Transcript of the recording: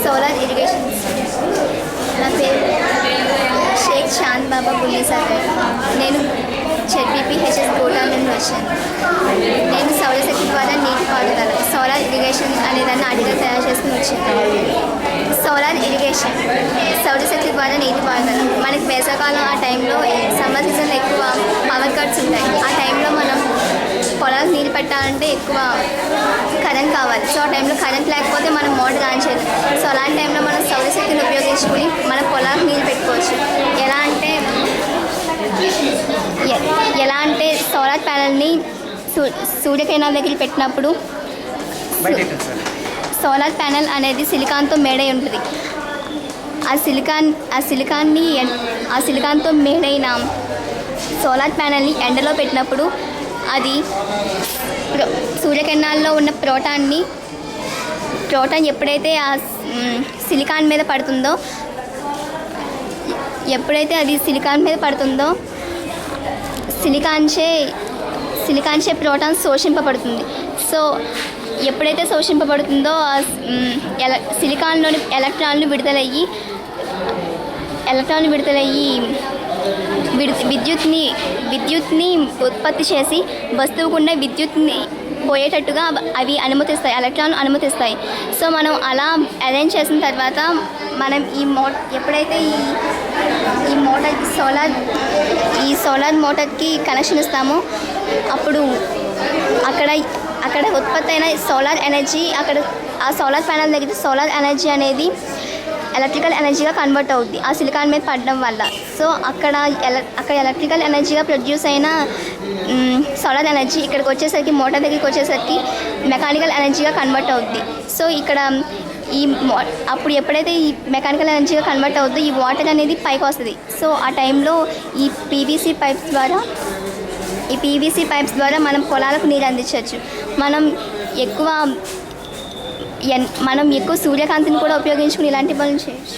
Solar irrigation. నా పేరు షేక్ చాంద్ బాబా గుల్లీసార్. నేను ZBPHS కోటా నుండి వచ్చాను. నేను సౌరశక్తి ద్వారా నీటి పారుదల సోలార్ ఇరిగేషన్ అనేదాన్ని ఆర్టికల్ తయారు చేసుకుని వచ్చాను. సోలార్ ఇరిగేషన్ సౌరశక్తి ద్వారా నీటి పారుదల. మనకి వేసవకాలం ఆ టైంలో సమ్మర్ సీజన్లో ఎక్కువ పవర్ కట్స్ ఉంటాయి. ఆ టైంలో మనం పొలాలకు నీళ్ళు పెట్టాలంటే ఎక్కువ కరెంట్ కావాలి. సో ఆ టైంలో కరెంట్ లేకపోతే మనం మోటార్ ఆన్ చేయలేం. సో అలాంటి టైంలో మనం సౌరశక్తిని ఉపయోగించుకుని మన పొలాలకు నీళ్ళు పెట్టుకోవచ్చు. ఎలా అంటే సోలార్ ప్యానెల్ని సూర్యకిరణాల దగ్గర పెట్టినప్పుడు సోలార్ ప్యానెల్ అనేది సిలికాన్తో మేడై ఉంటుంది. ఆ సిలికాన్తో మేడైన సోలార్ ప్యానెల్ని ఎండలో పెట్టినప్పుడు అది సూర్యకిరణాల్లో ఉన్న ప్రోటాన్ ఎప్పుడైతే ఆ సిలికాన్ మీద పడుతుందో సిలికాన్చే ప్రోటాన్ శోషింపబడుతుంది. సో ఎప్పుడైతే శోషింపబడుతుందో సిలికాన్లోని ఎలక్ట్రాన్లు విడుదలయ్యి విద్యుత్ని ఉత్పత్తి చేసి వస్తువుకున్న విద్యుత్ని పోయేటట్టుగా అవి ఎలక్ట్రాన్లు అనుమతిస్తాయి. సో మనం అలా అరేంజ్ చేసిన తర్వాత మనం ఎప్పుడైతే ఈ సోలార్ మోటార్కి కనెక్షన్ ఇస్తామో అప్పుడు అక్కడ ఉత్పత్తి అయిన సోలార్ ఎనర్జీ ఆ సోలార్ ప్యానెల్ దగ్గర సోలార్ ఎనర్జీ అనేది ఎలక్ట్రికల్ ఎనర్జీగా కన్వర్ట్ అవుద్ది ఆ సిలికాన్ మీద పడడం వల్ల. సో అక్కడ ఎలక్ట్రికల్ ఎనర్జీగా ప్రొడ్యూస్ అయిన సోలార్ ఎనర్జీ ఇక్కడికి వచ్చేసరికి మోటార్ దగ్గరికి వచ్చేసరికి మెకానికల్ ఎనర్జీగా కన్వర్ట్ అవుద్ది. సో ఇక్కడ అప్పుడు ఎప్పుడైతే ఈ మెకానికల్ ఎనర్జీగా కన్వర్ట్ అవుద్దో ఈ వాటర్ అనేది పైకి వస్తుంది. సో ఆ టైంలో ఈ పీవీసీ పైప్స్ ద్వారా మనం పొలాలకు నీరు అందించవచ్చు. మనం ఎక్కువ సూర్యకాంతిని కూడా ఉపయోగించుకుని ఇలాంటి పనులు చేయొచ్చు.